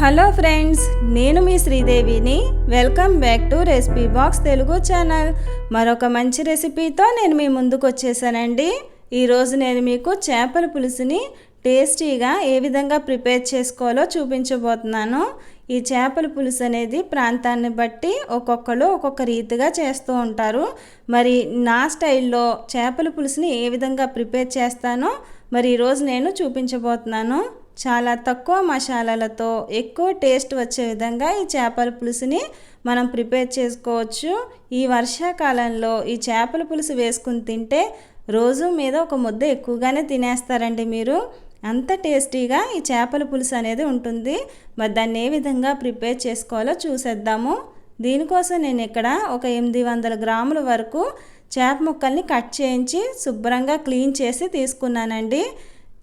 Hello friends, నేను మీ శ్రీదేవిని. Welcome back to recipe box Telugu channel. మరొక మంచి రెసిపీతో నేను మీ ముందుకు వచ్చేసానండి. ఈరోజు నేను మీకు చేపల పులుసుని టేస్టీగా ఏ విధంగా ప్రిపేర్ చేసుకోవాలో చూపించబోతున్నాను. ఈ చేపల పులుసు అనేది ప్రాంతాన్ని బట్టి ఒక్కొక్కరు ఒక్కొక్క రీతిగా చేస్తూ ఉంటారు. మరి నా స్టైల్లో చేపల పులుసుని ఏ విధంగా ప్రిపేర్ చేస్తానో మరి ఈరోజు నేను చూపించబోతున్నాను. చాలా తక్కువ మసాలాలతో ఎక్కువ టేస్ట్ వచ్చే విధంగా ఈ చేపల పులుసుని మనం ప్రిపేర్ చేసుకోవచ్చు. ఈ వర్షాకాలంలో ఈ చేపల పులుసు వేసుకుని తింటే రోజు మీద ఒక ముద్ద ఎక్కువగానే తినేస్తారండి మీరు. అంత టేస్టీగా ఈ చేపల పులుసు అనేది ఉంటుంది. మరి దాన్ని ఏ విధంగా ప్రిపేర్ చేసుకోవాలో చూసేద్దాము. దీనికోసం నేను ఇక్కడ ఒక 800 గ్రాముల వరకు చేప ముక్కల్ని కట్ చేయించి శుభ్రంగా క్లీన్ చేసి తీసుకున్నానండి.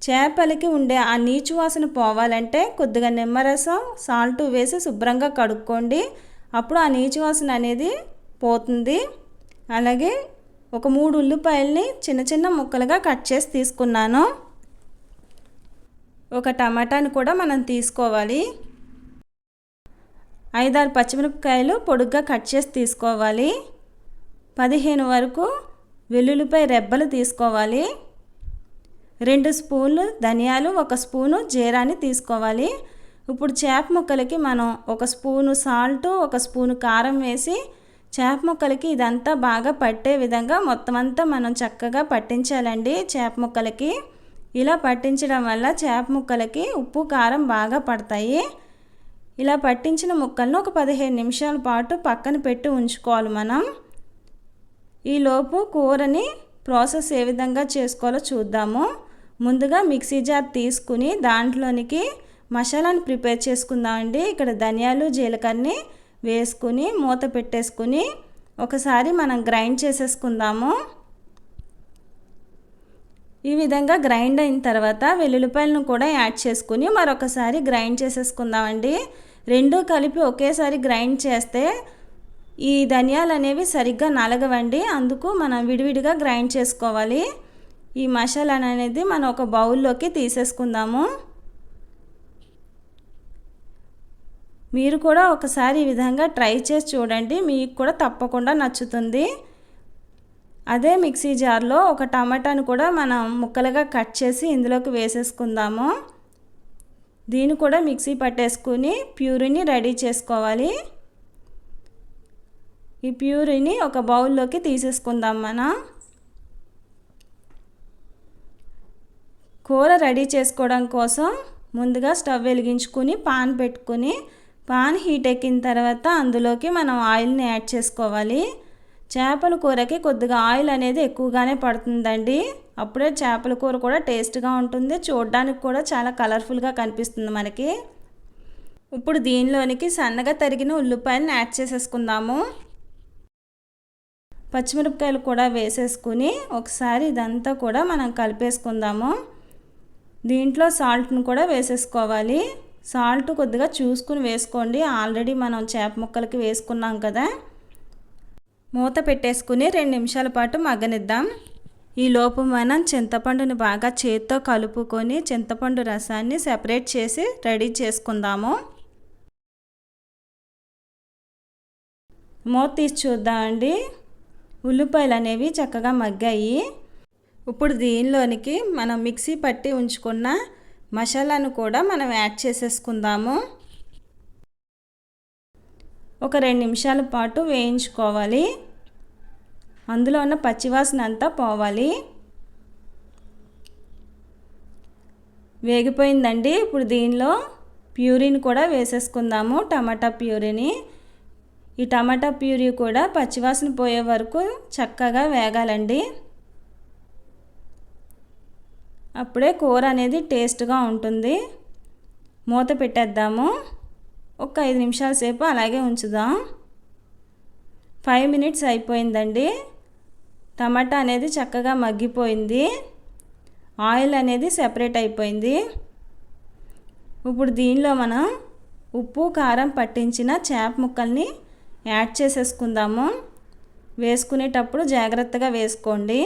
చేపలకి ఉండే ఆ నీచు వాసన పోవాలంటే కొద్దిగా నిమ్మరసం సాల్ట్ వేసి శుభ్రంగా కడుక్కోండి. అప్పుడు ఆ నీచు వాసన అనేది పోతుంది. అలాగే ఒక 3 ఉల్లిపాయల్ని చిన్న చిన్న ముక్కలుగా కట్ చేసి తీసుకున్నాను. ఒక టమాటాని కూడా మనం తీసుకోవాలి. 5-6 పచ్చిమిరపకాయలు పొడుగ్గా కట్ చేసి తీసుకోవాలి. 15 వరకు వెల్లుల్లిపాయ రెబ్బలు తీసుకోవాలి. 2 స్పూన్లు ధనియాలు, 1 స్పూను జీరాని తీసుకోవాలి. ఇప్పుడు చేప ముక్కలకి మనం 1 స్పూను సాల్ట్, 1 స్పూను కారం వేసి చేప ముక్కలకి ఇదంతా బాగా పట్టే విధంగా మొత్తం అంతా మనం చక్కగా పట్టించాలండి. చేప ముక్కలకి ఇలా పట్టించడం వల్ల చేప ముక్కలకి ఉప్పు కారం బాగా పడతాయి. ఇలా పట్టించిన ముక్కలను ఒక 15 నిమిషాల పాటు పక్కన పెట్టి ఉంచుకోవాలి మనం. ఈలోపు కూరని ప్రాసెస్ ఏ విధంగా చేసుకోవాలో చూద్దాము. ముందుగా మిక్సీ జార్ తీసుకుని దాంట్లోనికి మసాలాని ప్రిపేర్ చేసుకుందామండి. ఇక్కడ ధనియాలు జీలకర్రని వేసుకుని మూత పెట్టేసుకుని ఒకసారి మనం గ్రైండ్ చేసేసుకుందాము. ఈ విధంగా గ్రైండ్ అయిన తర్వాత వెల్లుల్లిపాయలను కూడా యాడ్ చేసుకుని మరొకసారి గ్రైండ్ చేసేసుకుందామండి. రెండూ కలిపి ఒకేసారి గ్రైండ్ చేస్తే ఈ ధనియాలు అనేవి సరిగ్గా నలగవండి. అందుకు మనం విడివిడిగా గ్రైండ్ చేసుకోవాలి. ఈ మసాలా అనేది మనం ఒక బౌల్లోకి తీసేసుకుందాము. మీరు కూడా ఒకసారి ఈ విధంగా ట్రై చేసి చూడండి, మీకు కూడా తప్పకుండా నచ్చుతుంది. అదే మిక్సీ జార్లో ఒక టమాటాను కూడా మనం ముక్కలుగా కట్ చేసి ఇందులోకి వేసేసుకుందాము. దీన్ని కూడా మిక్సీ పట్టేసుకుని ప్యూరీని రెడీ చేసుకోవాలి. ఈ ప్యూరీని ఒక బౌల్లోకి తీసేసుకుందాం. మనం కూర రెడీ చేసుకోవడం కోసం ముందుగా స్టవ్ వెలిగించుకుని పాన్ పెట్టుకుని పాన్ హీట్ ఎక్కిన తర్వాత అందులోకి మనం ఆయిల్ని యాడ్ చేసుకోవాలి. చేపల కూరకి కొద్దిగా ఆయిల్ అనేది ఎక్కువగానే పడుతుందండి. అప్పుడే చేపల కూర కూడా టేస్ట్గా ఉంటుంది, చూడడానికి కూడా చాలా కలర్ఫుల్గా కనిపిస్తుంది మనకి. ఇప్పుడు దీనిలోనికి సన్నగా తరిగిన ఉల్లిపాయలను యాడ్ చేసేసుకుందాము. పచ్చిమిరపకాయలు కూడా వేసేసుకుని ఒకసారి ఇదంతా కూడా మనం కలిపేసుకుందాము. దీంట్లో సాల్ట్ను కూడా వేసేసుకోవాలి. సాల్ట్ కొద్దిగా చూసుకుని వేసుకోండి, ఆల్రెడీ మనం చేప ముక్కలకి వేసుకున్నాం కదా. మూత పెట్టేసుకుని 2 నిమిషాల పాటు మగ్గనిద్దాం. ఈలోపు మనం చింతపండుని బాగా చేత్తో కలుపుకొని చింతపండు రసాన్ని సెపరేట్ చేసి రెడీ చేసుకుందాము. మూత తీసి చూద్దామండి. ఉల్లిపాయలు అనేవి చక్కగా మగ్గాయి. ఇప్పుడు దీనిలోనికి మనం మిక్సీ పట్టి ఉంచుకున్న మసాలాను కూడా మనం యాడ్ చేసేసుకుందాము. ఒక 2 నిమిషాల పాటు వేయించుకోవాలి. అందులో ఉన్న పచ్చివాసన అంతా పోవాలి. వేగిపోయిందండి. ఇప్పుడు దీనిలో ప్యూరీని కూడా వేసేసుకుందాము, టమాటా ప్యూరీని. ఈ టమాటా ప్యూరీ కూడా పచ్చివాసన పోయే వరకు చక్కగా వేగాలండి. అప్పుడే కూర అనేది టేస్ట్గా ఉంటుంది. మూత పెట్టేద్దాము. ఒక 5 నిమిషాల సేపు అలాగే ఉంచుదాం. 5 మినిట్స్ అయిపోయిందండి. టమాటా అనేది చక్కగా మగ్గిపోయింది, ఆయిల్ అనేది సెపరేట్ అయిపోయింది. ఇప్పుడు దీనిలో మనం ఉప్పు కారం పట్టించిన చేప ముక్కల్ని యాడ్ చేసేసుకుందాము. వేసుకునేటప్పుడు జాగ్రత్తగా వేసుకోండి.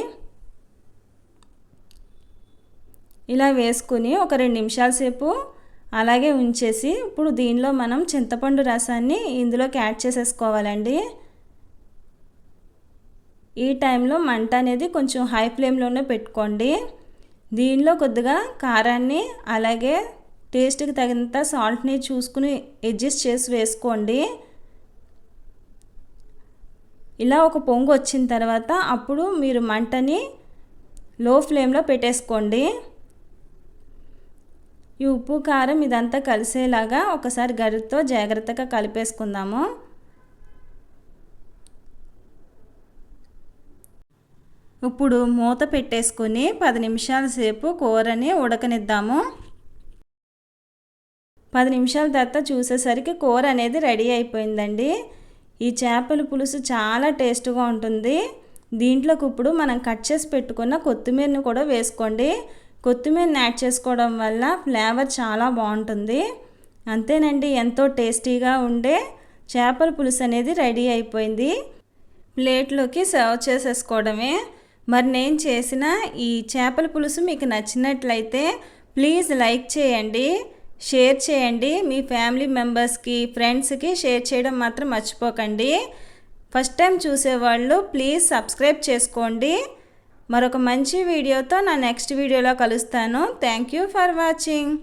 ఇలా వేసుకుని ఒక 2 నిమిషాల సేపు అలాగే ఉంచేసి ఇప్పుడు దీనిలో మనం చింతపండు రసాన్ని ఇందులోకి యాడ్ చేసేసుకోవాలండి. ఈ టైంలో మంట అనేది కొంచెం హై ఫ్లేమ్లోనే పెట్టుకోండి. దీనిలో కొద్దిగా కారాన్ని అలాగే టేస్ట్కి తగినంత సాల్ట్ని చూసుకుని అడ్జస్ట్ చేసి వేసుకోండి. ఇలా ఒక పొంగు వచ్చిన తర్వాత అప్పుడు మీరు మంటని లో ఫ్లేమ్లో పెట్టేసుకోండి. ఈ ఉప్పు కారం ఇదంతా కలిసేలాగా ఒకసారి గరిటెతో జాగ్రత్తగా కలిపేసుకుందాము. ఇప్పుడు మూత పెట్టేసుకొని 10 నిమిషాల సేపు కూరని ఉడకనిద్దాము. 10 నిమిషాల తర్వాత చూసేసరికి కూర అనేది రెడీ అయిపోయిందండి. ఈ చేపల పులుసు చాలా టేస్ట్గా ఉంటుంది. దీంట్లోకి ఇప్పుడు మనం కట్ చేసి పెట్టుకున్న కొత్తిమీరని కూడా వేసుకోండి. కొత్తిమీరని యాడ్ చేసుకోవడం వల్ల ఫ్లేవర్ చాలా బాగుంటుంది. అంతేనండి, ఎంతో టేస్టీగా ఉండే చేపల పులుసు అనేది రెడీ అయిపోయింది. ప్లేట్లోకి సర్వ్ చేసేసుకోవడమే. మరి నేను చేసిన ఈ చేపల పులుసు మీకు నచ్చినట్లయితే ప్లీజ్ లైక్ చేయండి, షేర్ చేయండి. మీ ఫ్యామిలీ మెంబర్స్కి, ఫ్రెండ్స్కి షేర్ చేయడం మాత్రం మర్చిపోకండి. ఫస్ట్ టైం చూసేవాళ్ళు ప్లీజ్ సబ్స్క్రైబ్ చేసుకోండి. మరొక మంచి వీడియోతో నా నెక్స్ట్ వీడియోలో కలుస్తాను. Thank you for watching.